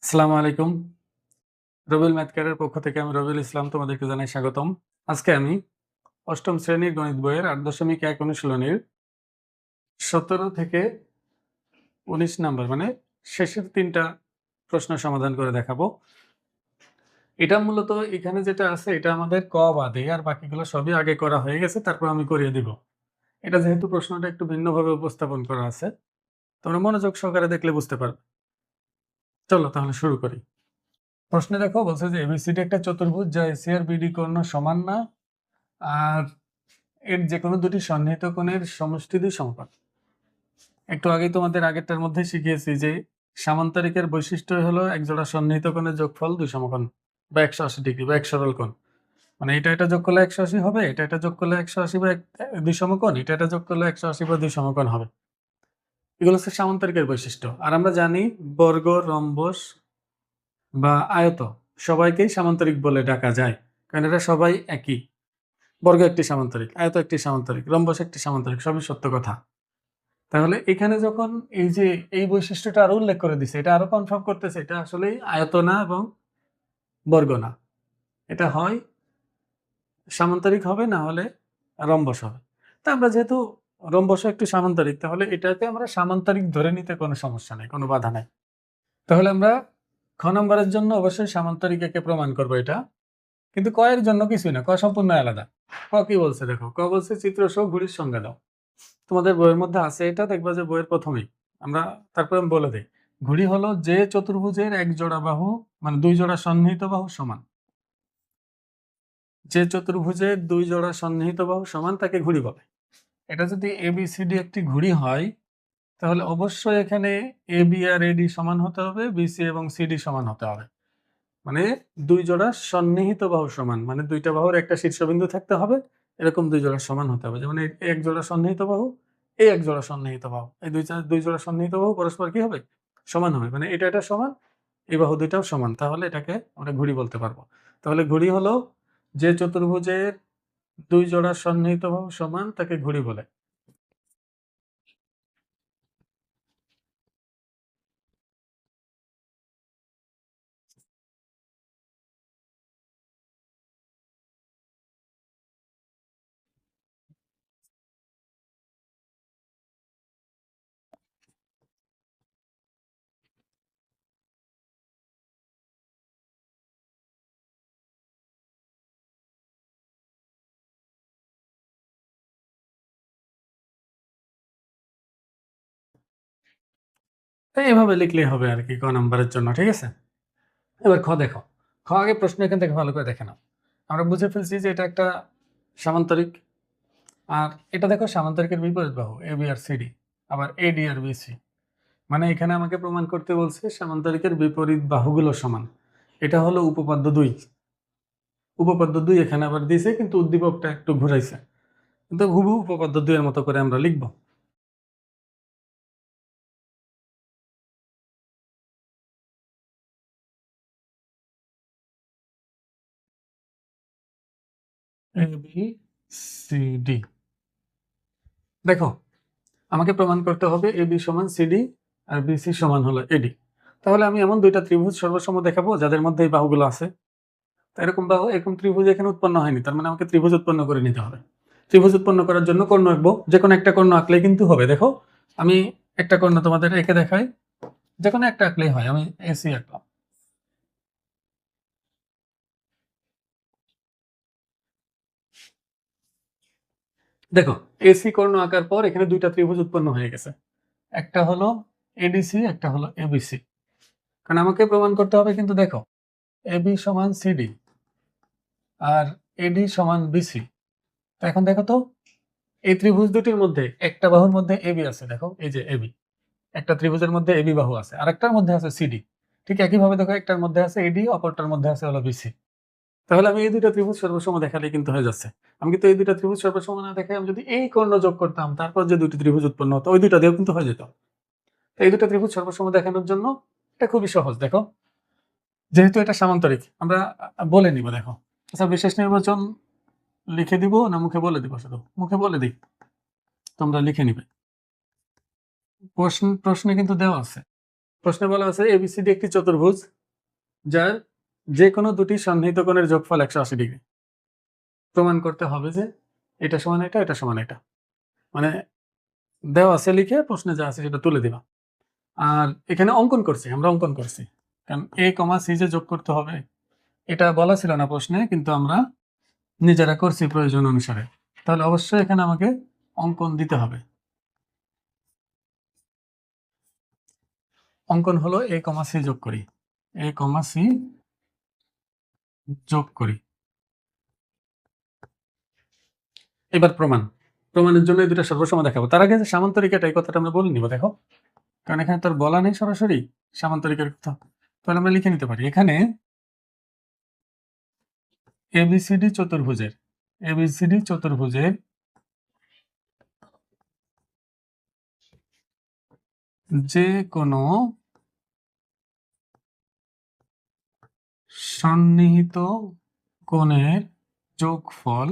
আসসালামু আলাইকুম। রবিউল ম্যাথ ক্যাডের পক্ষ থেকে আমি রবিউল ইসলাম তোমাদেরকে জানাই স্বাগতম। আজকে আমি ৮ম শ্রেণীর গণিত বইয়ের ৮.১ অনুশীলনীর ১৭ থেকে ১৯ নাম্বার মানে শেষের ৩ টা প্রশ্ন সমাধান করে দেখাবো। এটা মূলত এখানে যেটা আছে এটা আমাদের ক বাদে আর বাকিগুলো সবই আগে করা হয়ে গেছে, তারপর আমি করিয়ে দিব। এটা যেহেতু প্রশ্নটা একটু ভিন্নভাবে উপস্থাপন করা আছে, তোমরা মনোযোগ সহকারে দেখলে বুঝতে পারবে। চলো তাহলে শুরু করি। প্রশ্নে দেখো বলছে যে এবিসিডি একটা চতুর্ভুজ যা এসি আর বিডি কর্ণ সমান না, আর এর যেকোনো দুটি সন্নিহিত কোণের সমষ্টি ২ সমকোণ। একটু আগেই তোমাদের আগেরটার মধ্যে শিখিয়েছি যে সামান্তরিকের বৈশিষ্ট্য হলো একজোড়া সন্নিহিত কোণের যোগফল ২ সমকোণ বা ১৮০ ডিগ্রি বা এক সরল কোণ। মানে এটা যোগ করলে ১৮০ হবে, এটা যোগ করলে ১৮০ বা ২ সমকোণ, এটা যোগ করলে ১৮০ বা ২ সমকোণ হবে। এগুলো হচ্ছে সামান্তরিকের বৈশিষ্ট্য। আর আমরা জানি বর্গ, রম্বস বা আয়ত সবাইকেই সামান্তরিক বলে ডাকা যায়, কারণ এরা সবাই একই। বর্গ একটি সামান্তরিক, আয়ত একটি সামান্তরিক, রম্বস একটি সামান্তরিক, সবই সত্য কথা। তাহলে এখানে যখন এই যে এই বৈশিষ্ট্যটা আরো উল্লেখ করে দিছে, এটা আরো কনফার্ম করতেছে এটা আসলেই আয়ত না এবং বর্গ না। এটা হয় সামান্তরিক হবে, না হলে রম্বস হবে। তা আমরা যেহেতু রম্বস একটি সামান্তরিক, তাহলে এটাকে আমরা সামান্তরিক ধরে নিতে কোনো সমস্যা নাই, কোনো বাধা নাই। তাহলে আমরা খ নম্বরের জন্য অবশ্যই সামান্তরিক একে প্রমাণ করব এটা। কিন্তু ক এর জন্য কিছুই না, ক সম্পূর্ণ আলাদা। ক কি বলছে দেখো, ক বলছে চিত্র সহ ঘুড়ির সংজ্ঞা দাও। তোমাদের বইয়ের মধ্যে আছে এটা, দেখবা যে বইয়ের প্রথমেই আমরা তারপরে আমি বলে দিই। ঘুড়ি হলো যে চতুর্ভুজের এক জোড়া বাহু মানে ২ জোড়া সন্নিহিত বাহু সমান। যে চতুর্ভুজের ২ জোড়া সন্নিহিত বাহু সমান তাকে ঘুড়ি বলে। এটা যদি এবিসিডি একটি ঘুড়ি হয়, তাহলে অবশ্যই এখানে এবি আর এডি সমান হতে হবে, বিসি এবং সিডি সমান হতে হবে। মানে ২ জোড়া সন্নিহিত বাহু সমান, মানে ২টা বাহুর একটা শীর্ষবিন্দু থাকতে হবে, এরকম ২ জোড়া সমান হতে হবে। যেমন এই এক জোড়া সন্নিহিত বাহু, এই এক জোড়া সন্নিহিত বাহু। এই ২ জোড়া সন্নিহিত বাহু পরস্পর কি হবে? সমান হবে। মানে এটা সমান, এই বাহু ২ টাও সমান। তাহলে এটাকে আমরা ঘুড়ি বলতে পারবো। তাহলে ঘুড়ি হলো যে চতুর্ভুজের ২ জোড়া সন্নিহিত বাহু সমান তাকে ঘুড়ি বলে। তো এভাবে লিখলেই হবে আরকি ক নাম্বারের জন্য। ঠিক আছে? এবার খ দেখো। খ আগে প্রশ্ন এখান থেকে ভালো করে দেখে নাও। আমরা বুঝে ফেলছি যে এটা একটা সামান্তরিক। আর এটা দেখো সামান্তরিকের বিপরীত বাহু এবি আর সিডি, আবার এডি আর বিসি। মানে এখানে আমাকে প্রমাণ করতে বলছে সামান্তরিকের বিপরীত বাহুগুলো সমান। এটা হলো উপপাদ্য ২। উপপাদ্য ২ এখানে আবার দিয়েছে, কিন্তু উদ্দীপকটা একটু ঘুরাইছে। কিন্তু হুবহু উপপাদ্য ২ এর মতো করে আমরা লিখব। A B C D. দেখো আমাকে প্রমাণ করতে হবে এবি সমান সিডি আর বিসি সমান হলো এডি। তাহলে আমি এমন ২টা ত্রিভুজ সর্বসম দেখাবো যাদের মধ্যে এই বাহুগুলো আছে। তো এরকম বাহু, এরকম ত্রিভুজ এখানে উৎপন্ন হয়নি, তার মানে আমাকে ত্রিভুজ উৎপন্ন করে নিতে হবে। ত্রিভুজ উৎপন্ন করার জন্য কর্ণ আঁকবো, যে কোনো একটা কর্ণ আঁকলেই কিন্তু হবে। দেখো আমি একটা কর্ণ তোমাদের এঁকে দেখাই, যে কোনো একটা আঁকলেই হয়। আমি এসি আঁকলাম। দেখো এসি কর্ণ আঁকার পর এখানে ২টা ত্রিভুজ উৎপন্ন হয়ে গেছে। একটা হলো এডিসি, একটা হলো এবিসি। কারণ আমাকে প্রমাণ করতে হবে কিন্তু দেখো এবি সমান সিডি আর এডি সমান বিসি। তো এখন দেখো তো এই ত্রিভুজ দুটির মধ্যে একটা বাহুর মধ্যে এবি আছে, দেখো এই যে এবি। একটা ত্রিভুজের মধ্যে এবি বাহু আছে, আরেকটার মধ্যে আছে সিডি। ঠিক একইভাবে দেখো একটার মধ্যে আছে এডি, অপরটার মধ্যে আছে হলো বিসি। তাহলে আমি এই ২টা ত্রিভুজ সর্বসম দেখালেই কিন্তু হয়ে যাচ্ছে। আমি কিন্তু এই ২টা ত্রিভুজ সর্বসম না দেখাই আমি যদি এই কর্ণ যোগ করতাম, তারপর যে ২টি ত্রিভুজ উৎপন্ন হতো ওই ২টা দিয়েও কিন্তু হয়ে যেত। তো এই ২টা ত্রিভুজ সর্বসম দেখানোর জন্য এটা খুবই সহজ। দেখো যেহেতু এটা সামান্তরিক আমরা বলে নিব। দেখো আচ্ছা, বিশেষ নির্বাচন লিখে দিব না মুখে বলে দিব? শুধু মুখে বলে দিই, তোমরা লিখে নিবে। প্রশ্নে কিন্তু দেওয়া আছে। প্রশ্নে বলা আছে এবিসিডি একটি চতুর্ভুজ যার যে কোনো দুটি সন্নিহিত কোণের যোগফল 180 ডিগ্রি। প্রমাণ করতে হবে যে এটা সমান এটা, এটা সমান এটা। মানে দেওয়া আছে লিখে প্রশ্নে যা আছে সেটা তুলে দিবা। আর এখানে অঙ্কন করছি, আমরা অঙ্কন করছি। কারণ এ কমা সি যে যোগ করতে হবে এটা বলা ছিল না প্রশ্নে, কিন্তু আমরা নিজেরা করছি প্রয়োজন অনুসারে। তাহলে অবশ্যই এখানে আমাকে অঙ্কন দিতে হবে। অঙ্কন হলো এ কমা সি যোগ করি, এ কমা সি যোগ করি। এবার প্রমাণের জন্য এই দুটো সর্বসম দেখাবো। তার আগে সামান্তরিকাটা এই কথাটা আমরা বলে নিব, দেখো, কারণ এখানে তোর বলা নেই সরাসরি সামান্তরিকের কথা। তাহলে আমরা লিখে নিতে পারি এখানে এবিসিডি চতুর্ভুজের যে কোনো সন্নিহিত কোণের যোগফল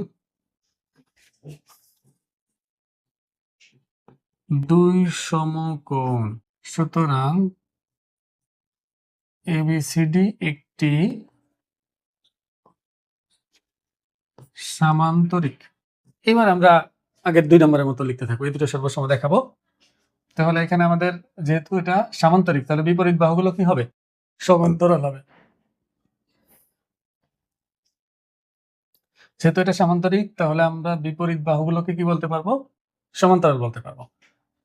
2 সমকোণ। সুতরাং এবিসিডি একটি সামান্তরিক। এবার আমরা আগের 2 নম্বরের মতো লিখতে থাকবো, এই দুটো সর্বসম দেখাবো। তাহলে এখানে আমাদের যেহেতু এটা সামান্তরিক, তাহলে বিপরীত বাহুগুলো কি হবে? সমান্তরাল হবে। যেহেতু এটা সামান্তরিক, তাহলে আমরা বিপরীত বাহুগুলোকে কি বলতে পারবো? সমান্তরাল বলতে পারবো।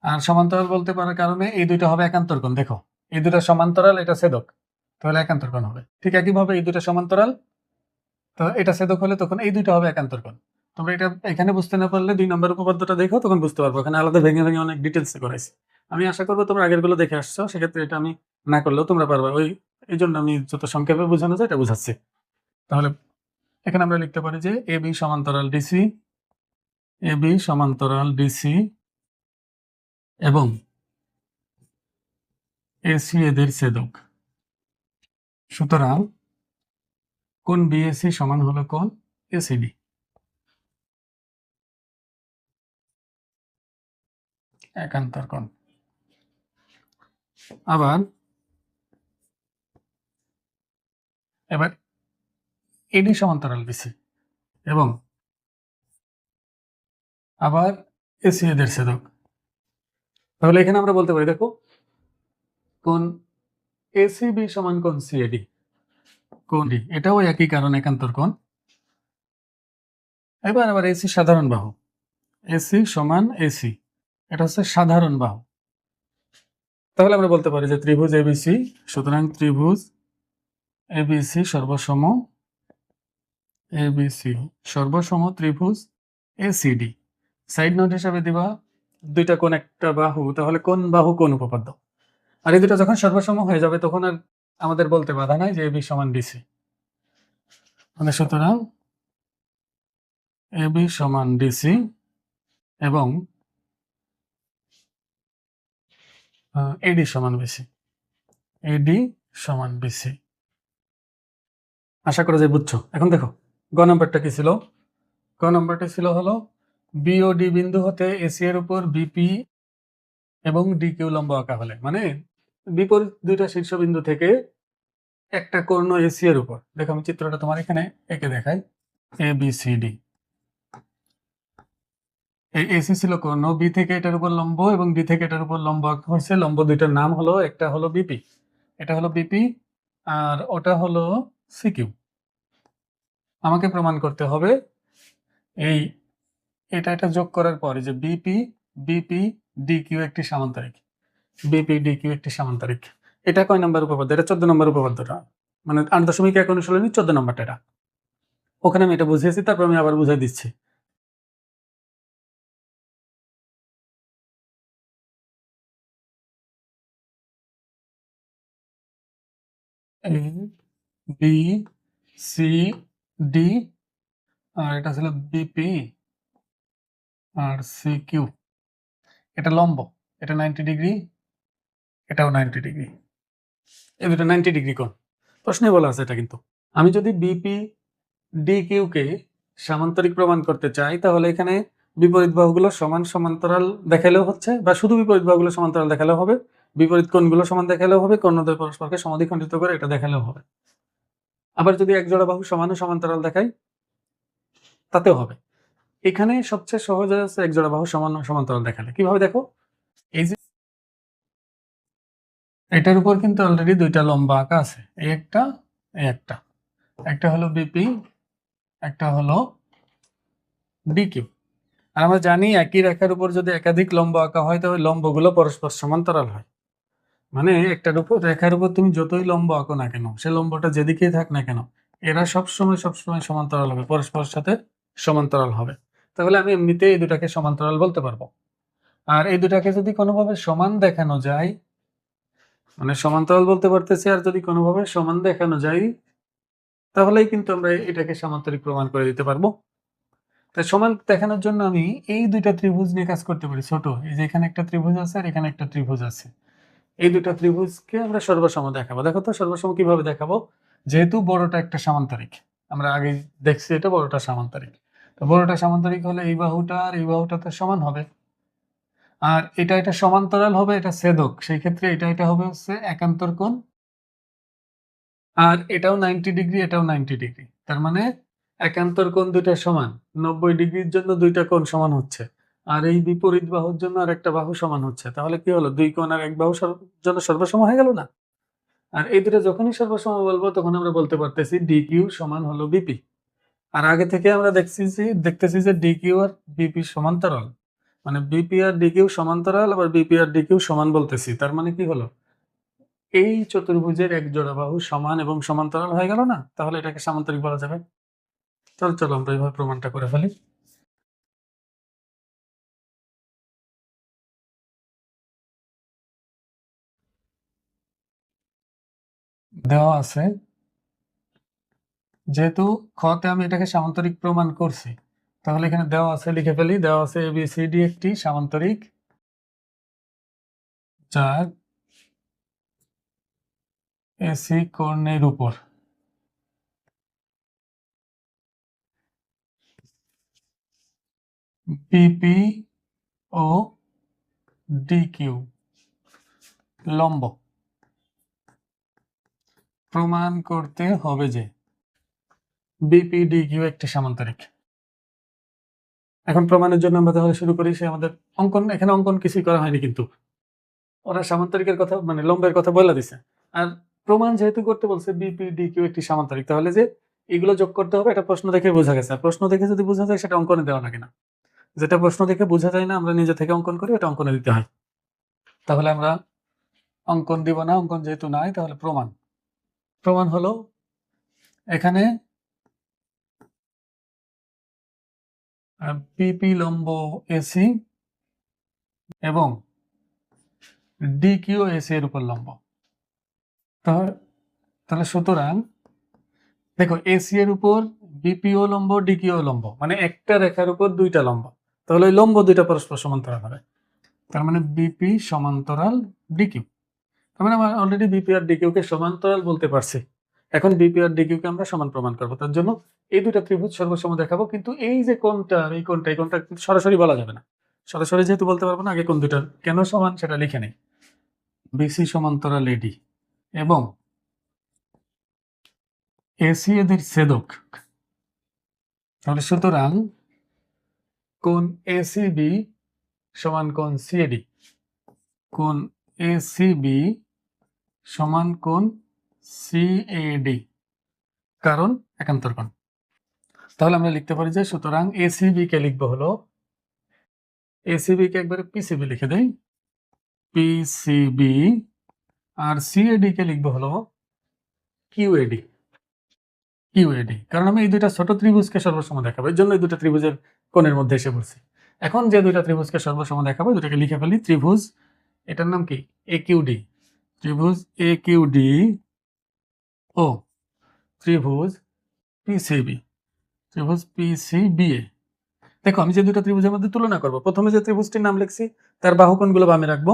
আর সমান্তরাল বলতে পারার কারণে এই দুইটা হবে একান্তর কোণ। দেখো, এই দুটো সমান্তরাল, এটা ছেদক, তাহলে একান্তর কোণ হবে। ঠিক একইভাবে এই দুটো সমান্তরাল, তো এটা ছেদক হলে তখন এই দুইটা হবে একান্তর কোণ। তোমরা এটা এখানে বুঝতে না পারলে 2 নম্বর উপপাদ্যটা দেখো, তখন বুঝতে পারবো। এখানে আলাদা ভেঙে ভেঙে অনেক ডিটেলসে করাইছি। আমি আশা করবো তোমরা আগের গুলো দেখে আসছো, সেক্ষেত্রে এটা আমি না করলেও তোমরা পারবে। এই জন্য আমি যত সংক্ষেপে বোঝানো যায় এটা বোঝাচ্ছি। তাহলে এখানে আমরা লিখতে পারি যে এবি সমান্তরাল ডিসি এবং এসি এদের ছেদক। সুতরাং কোণ বিএসি সমান হলো কোণ এসিডি। একান্তর কোণ। এবার এডি সমান্তরাল বিসি এবং আবার এসি এদের ছেদক। তাহলে এখানে আমরা বলতে পারি, দেখো, কোণ এসিবি সমান কোণ সিএডি। কোণ ডি, এটাও একই কারণ, একান্তর কোণ। এবার আবার এসি সাধারণ বাহু, এসি সমান এসি, এটা হচ্ছে সাধারণ বাহু। তাহলে আমরা বলতে পারি যে ত্রিভুজ এবিসি, সুতরাং ত্রিভুজ এবিসি সর্বসম ত্রিভুজ এসিডি। সাইড নোট হিসাবে দিবা দুইটা কোণ একটা বাহু, তাহলে কোন বাহু কোন উপপাদ্য। আর এই দুটো যখন সর্বসম হয়ে যাবে তখন আর আমাদের বলতে বাধা নাই যে এবি সমান ডিসি। মানে সুতরাং এবি সমান ডিসি এবং এডি সমান বিসি। এডি সমান বিসি। আশা করা যায় বুঝছো। এখন দেখো গ নম্বরটা কি ছিল? গ নম্বরটা ছিল হলো বিওডি বিন্দু হতে এসি এর উপর বিপি এবং ডি কিউ লম্ব আঁকা হলে, মানে বিপরীত দুইটা শীর্ষবিন্দু থেকে একটা কর্ণ এসি এর উপর। দেখো আমি চিত্রটা তোমার এখানে এঁকে দেখাই। এ বি সি ডি, এই এসি ছিল কর্ণ, বি থেকে এটার উপর লম্ব এবং ডি থেকে এটার উপর লম্ব আঁকা হয়েছে। লম্ব দুইটার নাম হলো, একটা হলো বিপি, এটা হলো বিপি, আর ওটা হলো সিকিউ। আমাকে প্রমাণ করতে হবে এই এটা যোগ করার পরে যে বিপি ডি কিউ একটি সামান্তরিক। বিপি ডি কিউ একটি সামান্তরিক। এটা কয় নম্বর উপপাদ্য? এটা 14 নম্বর উপপাদ্যটা, মানে 8.1 অনুশীলনী 14 নম্বরটা। এটা ওখানে আমি এটা বুঝিয়েছি, তারপর আমি আবার বুঝাই দিচ্ছি। এ বি সি ডি, আর এটা ছিল বিপি আর সি কিউ। এটা লম্ব, এটা 90 ডিগ্রি, এটাও 90 ডিগ্রি, এই দুটো 90 ডিগ্রি কোণ। প্রশ্নে বলা আছে এটা। কিন্তু আমি যদি বিপি ডি কিউ কে সামান্তরিক প্রমাণ করতে চাই, তাহলে এখানে বিপরীত বাহুগুলো সমান সমান্তরাল দেখালেও হচ্ছে, বা শুধু বিপরীত বাহুগুলো সমান্তরাল দেখালেও হবে, বিপরীত কোণগুলো সমান দেখালেও হবে, কোণদ্বয় পরস্পরকে সমদ্বিখণ্ডিত করে এটা দেখালেও হবে। আবার যদি এক জোড়া বাহু সমান ও সমান্তরাল দেখাই তাতেও হবে। এখানে সবচেয়ে সহজ আছে এক জোড়া বাহু সমান ও সমান্তরাল দেখালে। কিভাবে দেখো, এই যে এটার উপর কিন্তু অলরেডি দুইটা লম্বা আঁকা আছে, এই একটা, এই একটা। একটা হলো বিপি, একটা হলো ডিকিউ। আর আমরা জানি একই রেখার উপর যদি একাধিক লম্ব আঁকা হয় তাহলে লম্বগুলো পরস্পর সমান্তরাল হয়। মানে একটার উপর রেখার উপর তুমি যতই লম্ব আঁকো না কেন, সে লম্বটা যেদিকেই থাক না কেন, এরা সবসময় সমান্তরাল হবে, পরস্পরের সাথে সমান্তরাল হবে। তাহলে আমি এমনিতেই এই দুটাকে সমান্তরাল বলতে পারবো। আর এই দুটাকে যদি কোনোভাবে সমান দেখানো যায়, মানে সমান্তরাল বলতে পারতেছি, আর যদি কোনোভাবে সমান দেখানো যায় তাহলেই কিন্তু আমরা এটাকে সামান্তরিক প্রমাণ করে দিতে পারবো। তাই সমান দেখানোর জন্য আমি এই দুইটা ত্রিভুজ নিয়ে কাজ করতে পারি। ছোট, এই যে এখানে একটা ত্রিভুজ আছে আর এখানে একটা ত্রিভুজ আছে, এই দুটা ত্রিভুজকে আমরা সর্বসম দেখাবো। দেখো তো সর্বসম কিভাবে দেখাবো, যেহেতু বড়টা একটা সামান্তরিক, আমরা আগে দেখছি এটা বড়টা সামান্তরিক, তো বড়টা সামান্তরিক হলে এই বাহুটা আর এই বাহুটা তো সমান হবে, আর এটা সমান্তরাল হবে, এটা ছেদক, সেই ক্ষেত্রে এটা হবে হচ্ছে একান্তর কোণ, আর এটাও 90 ডিগ্রি, এটাও 90 ডিগ্রি। তার মানে একান্তর কোণ দুইটা সমান, 90 ডিগ্রির জন্য দুইটা কোণ সমান হচ্ছে, আর এই বিপরীত বাহুর জন্য আর একটা বাহু সমান হচ্ছে। তাহলে কি হলো, দুই কোণ আর এক বাহু জন্য সর্বসম হয়ে গেল না? আর এই দুটো যখনই সর্বসম বলবো তখন আমরা বলতে পারতেছি ডিকিউ সমান হলো বিপি। আর আগে থেকে আমরা দেখতেছি যে ডিকিউ আর বিপি সমান্তরাল, মানে বিপি আর ডিকিউ সমান্তরাল, আবার বিপি আর ডিকিউ সমান বলতেছি। তার মানে কি হলো, এই চতুর্ভুজের এক জোড়া বাহু সমান এবং সমান্তরাল হয়ে গেল না? তাহলে এটাকে সামান্তরিক বলা যাবে। চলো আমরা এইভাবে প্রমাণটা করে ফেলি। দেওয়া আছে, যেহেতু খতে আমি এটাকে সামান্তরিক প্রমাণ করছি, তাহলে এখানে দেওয়া আছে, লিখে ফেলি। দেওয়া আছে এবিসিডি একটি সামান্তরিক যার এসি কোণের উপর বিপি ও ডিকিউ লম্ব। প্রমাণ করতে হবে যে বিপি ডিকিউ একটি সামান্তরিক। এখন প্রমাণের জন্য আমরা তাহলে শুরু করি। সে আমাদের অঙ্কন, এখানে অঙ্কন কিছুই করা হয়নি, কিন্তু ওরা সামান্তরিকের কথা মানে লম্বের কথা বলে দিছে। আর প্রমাণ যেহেতু করতে বলছে বিপি ডিকিউ একটি সামান্তরিক, তাহলে যে এগুলো যোগ করতে হবে এটা প্রশ্ন দেখে বোঝা গেছে। আর প্রশ্ন দেখে যদি বোঝা যায় সেটা অঙ্কনে দেওয়া লাগে না, যেটা প্রশ্ন দেখে বোঝা যায় না আমরা নিজে থেকে অঙ্কন করি, ওটা অঙ্কনে দিতে হয়। তাহলে আমরা অঙ্কন দিব না, অঙ্কন যেহেতু নাই তাহলে প্রমাণ হলো এখানে পিপি লম্ব এসি এবং ডিকিউ এসি এর উপর লম্ব। তাহলে সুতরাং দেখো, এসি এর উপর বিপিও লম্ব ডিকিউ লম্ব, মানে একটা রেখার উপর দুইটা লম্ব, তাহলে ওই লম্ব দুইটা পরস্পর সমান্তরাল হবে। তার মানে বিপি সমান্তরাল ডিকিউ। তার মানে আমরা অলরেডি বিপি আর ডিকিউ কে সমান্তরাল বলতে পারছি। এখন বিপি আর ডিকিউ কে আমরা সমান প্রমাণ করবো। তার জন্য এই দুইটা ত্রিভুজ সর্বসম দেখাবো, কিন্তু এই যে কোণটা, এই কোণটা কিন্তু সরাসরি বলা যাবে না। সরাসরি যেহেতু বলতে পারবো না, আগে কোণ দুইটা কেন সমান সেটা লিখে নেই। বিসি সমান্তরাল এডি এবং এসি এদের ছেদক। তাহলে সুতরাং কোণ এসিবি সমান কোণ সিএডি, কোণ এসিবি সমান কোণ সিএডি, কারণ একান্তর কোণ। তাহলে আমরা লিখতে পারি যে সুতরাং এসিবি কে লিখবো হলো, এসিবি কে একবারে পিসিবি লিখে দেই, পিসিবি, আর সিএডি কে লিখবো হলো কিউএডি, কিউএডি। কারণ আমি এই দুইটা ছোট ত্রিভুজকে সর্বসম দেখাবো, এর জন্য এই দুটো ত্রিভুজের কোণের মধ্যে এসে পড়ছি। এখন যে দুইটা ত্রিভুজকে সর্বসম দেখাবো দুটাকে লিখে ফেলি। ত্রিভুজ, এটার নাম কি, একিউডি, ত্রিভুজ একিউডি ও ত্রিভুজ পিসিবি, ত্রিভুজ পিসিবিএ। দেখো, আমি যে দুটো ত্রিভুজের মধ্যে তুলনা করব, প্রথমে যে ত্রিভুজটির নাম লিখছি তার বাহু কোণগুলো বামে রাখবো,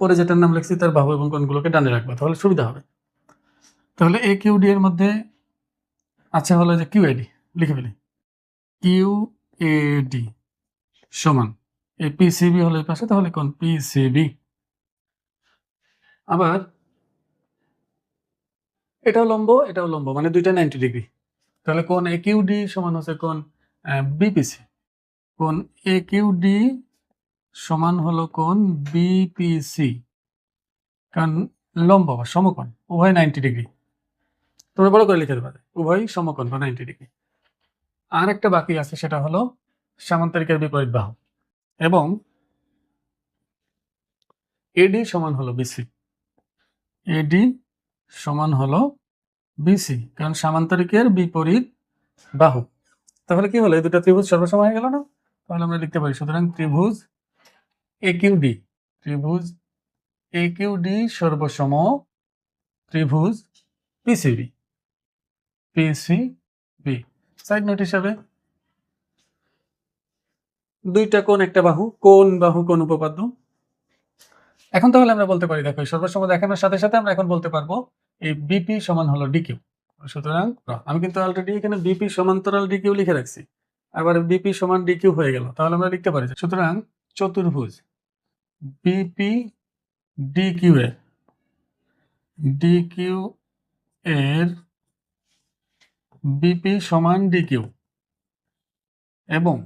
পরে যেটার নাম লিখছি তার বাহু এবং কোণগুলোকে ডানে রাখবো, তাহলে সুবিধা হবে। তাহলে একিউডি এর মধ্যে আচ্ছা হলো যে কিউএডি, লিখে ফেলি। কিউএডি সমান এই পিসিবি হলো এই পাশে, তাহলে কোণ পিসিবি। আবার এটাও লম্ব মানে দুইটা 90 ডিগ্রি। তাহলে কোণ AQD সমান হচ্ছে কোণ BPC। কোণ AQD সমান হলো কোণ BPC, কারণ লম্ব বা সমকোণ উভয় 90 ডিগ্রি। তোমরা বড় করে লিখে দেবে উভয় সমকোণ বা 90 ডিগ্রি। আর একটা বাকি আছে, সেটা হলো সামান্তরিকের বিপরীত বাহু, এবং AD সমান হলো BC। AD সমান হলো BC, কারণ সামান্তরিকের বিপরীত বাহু। তাহলে কি হলো, এই দুটো ত্রিভুজ সর্বসম হয়ে গেল না? তাহলে আমরা লিখতে পারি, সুতরাং ত্রিভুজ AQD সর্বসম ত্রিভুজ PCB। সাইড নোট হিসাবে দুইটা কোণ একটা বাহু, কোণ বাহু কোণ উপপাদ্য। এখন তাহলে আমরা বলতে পারি, দেখো সর্বসম দেখানোর সাথে সাথে আমরা এখন বলতে পারবো এই বিপি সমান হলো ডিকিউ। সুতরাং আমি কিন্তু অলরেডি এখানে বিপি সমান্তরাল ডিকিউ লিখে রাখছি, আবার বিপি সমান ডিকিউ হয়ে গেল। তাহলে আমরা লিখতে পারি, সুতরাং চতুর্ভুজ বিপি ডিকিউ এর বিপি সমান ডিকিউ এবং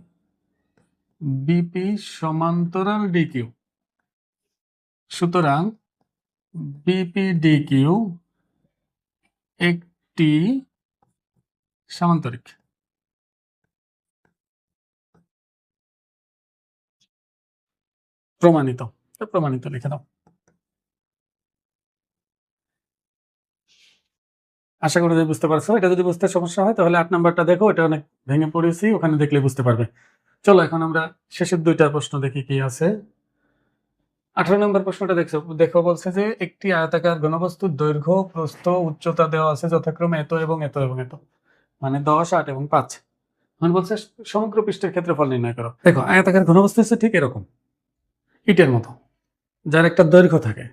বিপি সমান্তরাল ডিকিউ। সুতরাং বিপি ডিকিউ একটি সামান্তরিক। প্রমাণিত লিখে দাও। আশা করি যে বুঝতে পারছো। এটা যদি বুঝতে সমস্যা হয় তাহলে 8 নাম্বারটা দেখো, এটা অনেক ভেঙে পড়েছি, ওখানে দেখলে বুঝতে পারবে। চলো এখন আমরা শেষের দুইটা প্রশ্ন দেখি কি আছে। 18 নম্বর প্রশ্নটা দেখো বলছে যে একটি আয়তাকার ঘনবস্তুর দৈর্ঘ্য প্রস্থ উচ্চতা দেওয়া আছে যথাক্রমে এত এবং এত এবং এত, মানে 10, 8 এবং 5। মানে বলছে সমগ্র পৃষ্ঠের ক্ষেত্রফল নির্ণয় করো। দেখো আয়তাকার ঘনবস্তু হচ্ছে ঠিক এরকম, ইটের মতো, যার একটা দৈর্ঘ্য থাকে,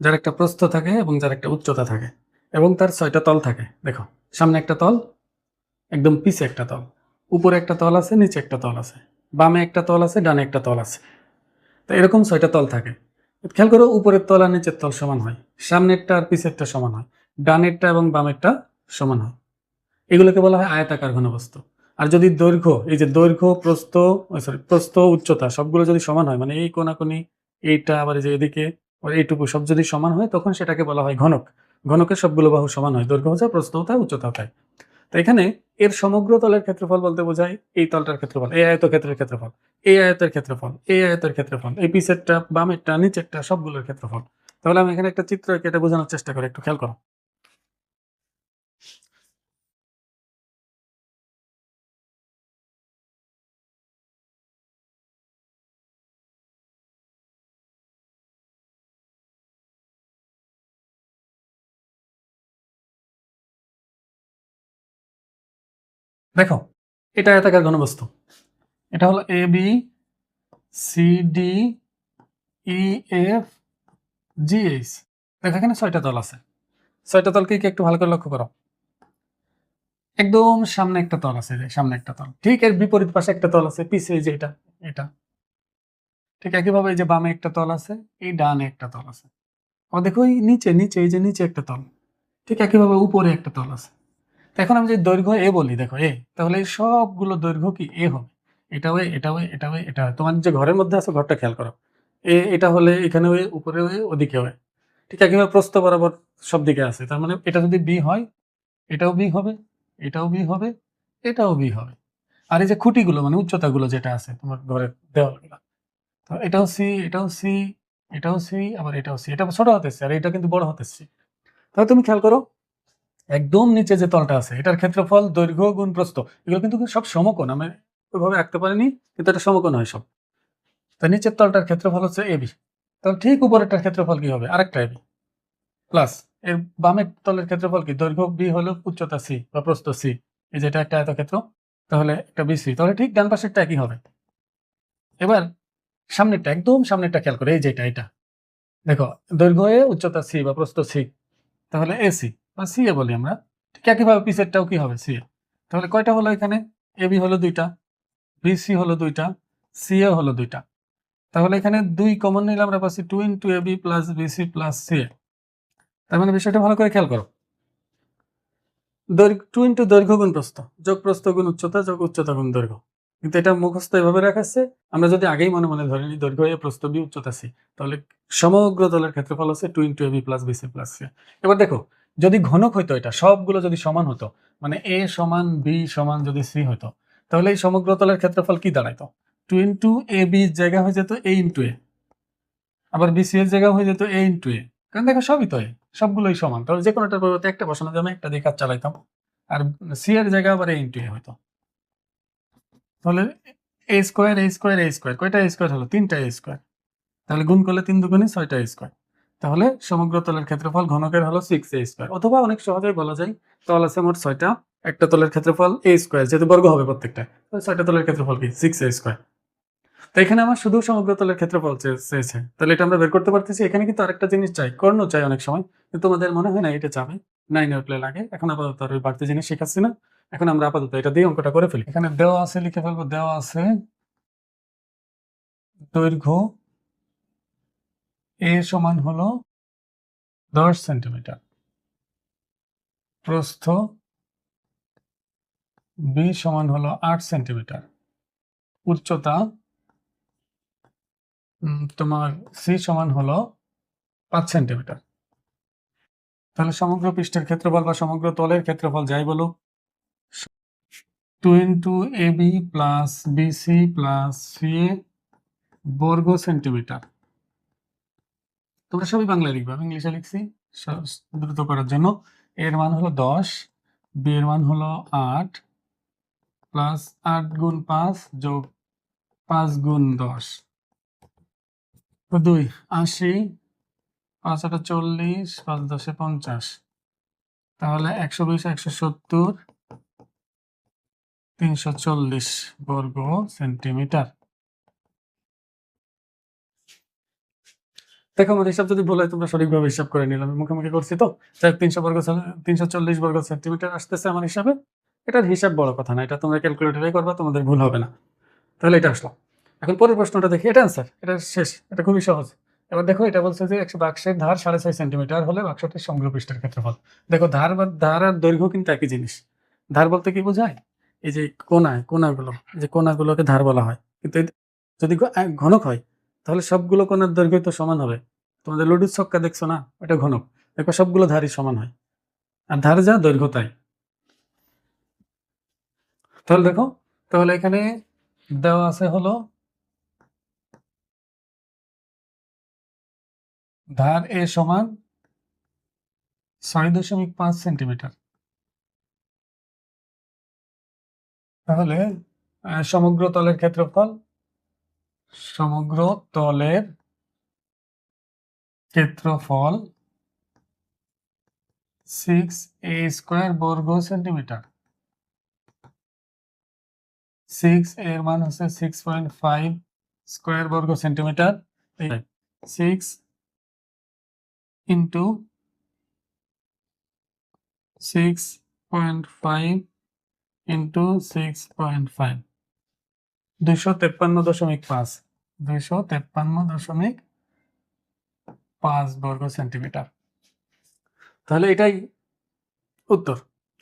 যার একটা প্রস্থ থাকে এবং যার একটা উচ্চতা থাকে, এবং তার 6টা তল থাকে। দেখো সামনে একটা তল, একদম পিছে একটা তল, উপরে একটা তল আছে, নিচে একটা তল আছে, বামে একটা তল আছে, ডানে একটা তল আছে। তো এরকম 6টা তল থাকে। খেয়াল করো, উপরের তল আর নিচের তল সমান হয়, সামনেরটা আর পিছেরটা সমান হয়, ডানেরটা এবং বামেরটা সমান হয়। এগুলোকে বলা হয় আয়তাকার ঘনবস্তু। আর যদি দৈর্ঘ্য, এই যে দৈর্ঘ্য প্রস্থ উচ্চতা সবগুলো যদি সমান হয়, মানে এই কোনাকুনি, এইটা আবার এই যে এদিকে এইটুকু সব যদি সমান হয়, তখন সেটাকে বলা হয় ঘনক। ঘনকের সবগুলো বাহু সমান হয়, দৈর্ঘ্য হচ্ছে, প্রস্থ হতে উচ্চতা হতে। তো এখানে এর সমগ্র তলের ক্ষেত্রফল বলতে বোঝায় এই তলটার ক্ষেত্রফল, এই আয়তক্ষেত্রের ক্ষেত্রফল, এই আয়তের ক্ষেত্রফল, এই আয়তের ক্ষেত্রফল, এই পিছেরটা, বামেরটা, নিচেরটা সবগুলোর ক্ষেত্রফল। তাহলে আমি এখানে একটা চিত্র এঁকে এটা বোঝানোর চেষ্টা করি, একটু খেয়াল করো। দেখো এটা আয়তাকার ঘনবস্তু, এটা হলো A B C D E F G H. দেখো এখানে 6টা তল আছে, 6টা তলকে কি একটু ভালো করে লক্ষ্য করো। একদম সামনে একটা তল আছে, সামনে একটা তল, ঠিক এর বিপরীত পাশে একটা তল আছে, পিছে যে এটা এটা ঠিক একইভাবে এই যে বামে একটা তল আছে, এই ডানে একটা তল আছে। আবার দেখো এই নিচে নিচে এই যে নিচে একটা তল, ঠিক একইভাবে উপরে একটা তল আছে। এখন আমি যদি দৈর্ঘ্য এ বলি, দেখো এ, তাহলে এই সবগুলো দৈর্ঘ্য কি এ হবে। এটাও এটাও এটাও এটা, তোমার যে ঘরের মধ্যে আছে ঘরটা খেয়াল করো, এটা হলে এখানে উপরে ওদিকে হয়, ঠিক একইভাবে প্রস্থ বরাবর সব দিকে আছে। তার মানে এটা যদি বি হয়, এটাও বি হবে, এটাও বি হবে, এটাও বি হবে। আর এই যে খুঁটিগুলো মানে উচ্চতাগুলো যেটা আছে তোমার ঘরের দেওয়ালগুলো, তো এটাও সি, এটাও সি, এটাও সি, আবার এটাও সি। এটা ছোট হতেছে আর এটা কিন্তু বড় হতেছে। তাহলে তুমি খেয়াল করো, একদম নিচে যে তলটা আছে এটার ক্ষেত্রফল দৈর্ঘ্য গুণ প্রস্থ, এগুলো কিন্তু সব সমকোণ। আমি ওইভাবে আঁকতে পারিনি, কিন্তু এটা সমকোণ হয় সব। তাই নিচের তলটার ক্ষেত্রফল হচ্ছে এবি, তাহলে ঠিক উপরেরটার ক্ষেত্রফল কি হবে, আরেকটা এবি প্লাস এর বামের তলের ক্ষেত্রফল কি, দৈর্ঘ্য বি হলো উচ্চতা সি বা প্রস্থ সি, এই যেটা একটা আয়তক্ষেত্র, তাহলে একটা বিসি, তাহলে ঠিক ডান পাশেরটা একই হবে। এবার সামনেরটা, একদম সামনেরটা খেয়াল করে, এই যেটা এটা দেখো, দৈর্ঘ্য এ উচ্চতা সি বা প্রস্থ সি, তাহলে এসি বা সি এ বলি আমরা। ঠিক একইভাবে পিছেরটাও কি হবে, সি এ। তাহলে কয়টা হলো এখানে, এবি হলো 2টা, বিসি হলো 2টা, সি এ হলো 2টা। তাহলে এখানে 2 কমন নিলে আমরা পাচ্ছি 2 into A B plus BC plus C. তার মানে বিষয়টা ভালো করে খেয়াল করো। 2 ইন্টু দৈর্ঘ্য গুণ প্রস্থ, যোগ প্রস্থ গুণ উচ্চতা, যোগ উচ্চতা গুণ দৈর্ঘ্য। কিন্তু এটা মুখস্থ এভাবে রাখাচ্ছে, আমরা যদি আগেই মনে মনে ধরে নিই দৈর্ঘ্য এ, প্রস্থ বি, উচ্চতা সি, তাহলে সমগ্র তলের ক্ষেত্রফল হচ্ছে 2 into A B plus BC plus C. এবার দেখো, যদি ঘনক হইতো, এটা সবগুলো যদি সমান হতো, মানে এ সমান বি সমান যদি সি হতো, তাহলে এই সমগ্র তলের ক্ষেত্রফল কি দাঁড়াইতো? 2 ইন্টু এ বি জায়গা হয়ে যেত এ ইন্টু এ, আবার বিসি এর জায়গা হয়ে যেত এ ইন্টু এ। কারণ দেখো সবই তো এ, সবগুলোই সমান, তাহলে যে কোনোটার পরিবর্তে একটা বসানো যাবে, একটা দিয়ে কাজ চালাইতাম। আর সি এর জায়গা আবার এ ইন্টু এ হইতো। তাহলে এ স্কোয়ার এ স্কোয়ার এ স্কোয়ার, কয়টা এ স্কোয়ার হলো? 3টা এ স্কোয়ার। তাহলে গুণ করলে 3 দুগুণে 6টা এ স্কোয়ার। তাহলে সমগ্র তলের ক্ষেত্রফল ঘনকের হলো 6 এ স্কোয়ার। অথবা অনেক সহজেই বলা যায়, তল আছে মোট 6টা, একটা তলের ক্ষেত্রফল এ স্কোয়ার, যেহেতু বর্গ হবে প্রত্যেকটা, তাহলে 6টা তলের ক্ষেত্রফল কি 6 এ স্কোয়ার। তো এখানে আমার শুধু সমগ্র তলের ক্ষেত্রফল চেয়েছে, তাহলে এটা আমরা বের করতে পারতেছি। এখানে কিন্তু আরেকটা জিনিস চাই, কর্ণ চাই অনেক সময়, কিন্তু তোমাদের মনে হয় না এটা চাবে, 9 উঠলে লাগে। এখন আপাতত আর ওই বাড়তি জিনিস শেখাচ্ছি না, এখন আমরা আপাতত এটা দিয়ে অঙ্কটা করে ফেলি। এখানে দেওয়া আছে, লিখে ফেলবো, দেওয়া আছে দৈর্ঘ্য এ সমান হলো 10 সেন্টিমিটার, প্রস্থ বি সমান হলো 8 সেন্টিমিটার, উচ্চতা তোমার সি সমান হলো 5 সেন্টিমিটার। তাহলে সমগ্র পৃষ্ঠের ক্ষেত্রফল বা সমগ্র তলের ক্ষেত্রফল যাই বলো, 2 into A B plus BC plus C বর্গ সেন্টিমিটার। তোমরা সবই বাংলায় লিখবে, আমি ইংলিশে লিখছি দ্রুত করার জন্য। এর মান হলো 10, বি এর মান হলো 8 প্লাস 8 গুণ 5 যোগ 5 গুণ 10, 2 80, 5 8 40, 5 10 50। তাহলে 120 170 340 বর্গ সেন্টিমিটার। দেখো, আমার হিসাব যদি ভুল হয় তোমরা সঠিকভাবে হিসাব করে নিলাম, মুখোমুখি করছি তো। 340 বর্গ সেন্টিমিটার আসতেছে আমার হিসাবে। এটার হিসাব বড় কথা না, এটা তোমরা ক্যালকুলেটরে করবা, তোমাদের ভুল হবে না। তাহলে এটা আসলো। এখন পরের প্রশ্নটা দেখি, এটা অ্যান্সার, এটা শেষ, এটা খুবই সহজ। এবার দেখো, এটা বলছে যে বাক্সের ধার 6.5 সেন্টিমিটার হলে বাক্সটির সমগ্র পৃষ্ঠের ক্ষেত্রফল। দেখো, ধার আর দৈর্ঘ্য কিন্তু একই জিনিস। ধার বলতে কি বোঝায়? এই যে কোনাগুলো, এই যে কোনাগুলোকে ধার বলা হয়। কিন্তু যদি ঘনক হয়, তাহলে সবগুলো কোণার দৈর্ঘ্য তো সমান হবে। তোমাদের লুডুর ছক্কা দেখছো না, ওটা ঘনক। দেখো সবগুলো ধারই সমান হয়, আর ধার যা দৈর্ঘ্য তাই। তাহলে দেখো, তাহলে এখানে দেওয়া আছে হলো ধার এ সমান 6.5 সেন্টিমিটার। তাহলে সমগ্র তলের ক্ষেত্রফল, সমগ্র তলের ক্ষেত্রফল 6 এ স্কোয়ার বর্গ সেন্টিমিটার। 6 এর মান হচ্ছে 6.5 স্কোয়ার বর্গ সেন্টিমিটার। 6 ইন্টু 6.5 ইন্টু 6.5, 253.5, 253.5 বর্গ সেন্টিমিটার। তাহলে এটাই উত্তর।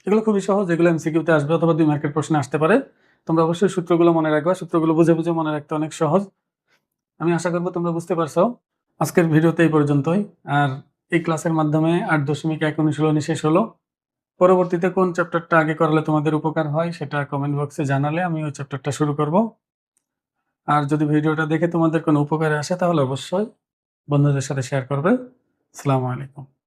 এগুলো খুবই সহজ, এগুলো এমসিকিউতে আসবে অথবা 2 মার্কের প্রশ্নে আসতে পারে। তোমরা অবশ্যই সূত্রগুলো মনে রাখবা, সূত্রগুলো বুঝে বুঝে মনে রাখতে অনেক সহজ। আমি আশা করব তোমরা বুঝতে পারছো। আজকের ভিডিওতে এই পর্যন্তই। আর এই ক্লাসের মাধ্যমে 8.1 অনুশীলনী শেষ হলো। পরবর্তীতে কোন চ্যাপ্টারটা আগে করলে তোমাদের উপকার হয় সেটা কমেন্ট বক্সে জানালে আমি ওই চ্যাপ্টারটা শুরু করব। আর যদি ভিডিওটা দেখে তোমাদের কোনো উপকারে আসে তাহলে অবশ্যই বন্ধুদের সাথে শেয়ার করবে। আসসালামু আলাইকুম।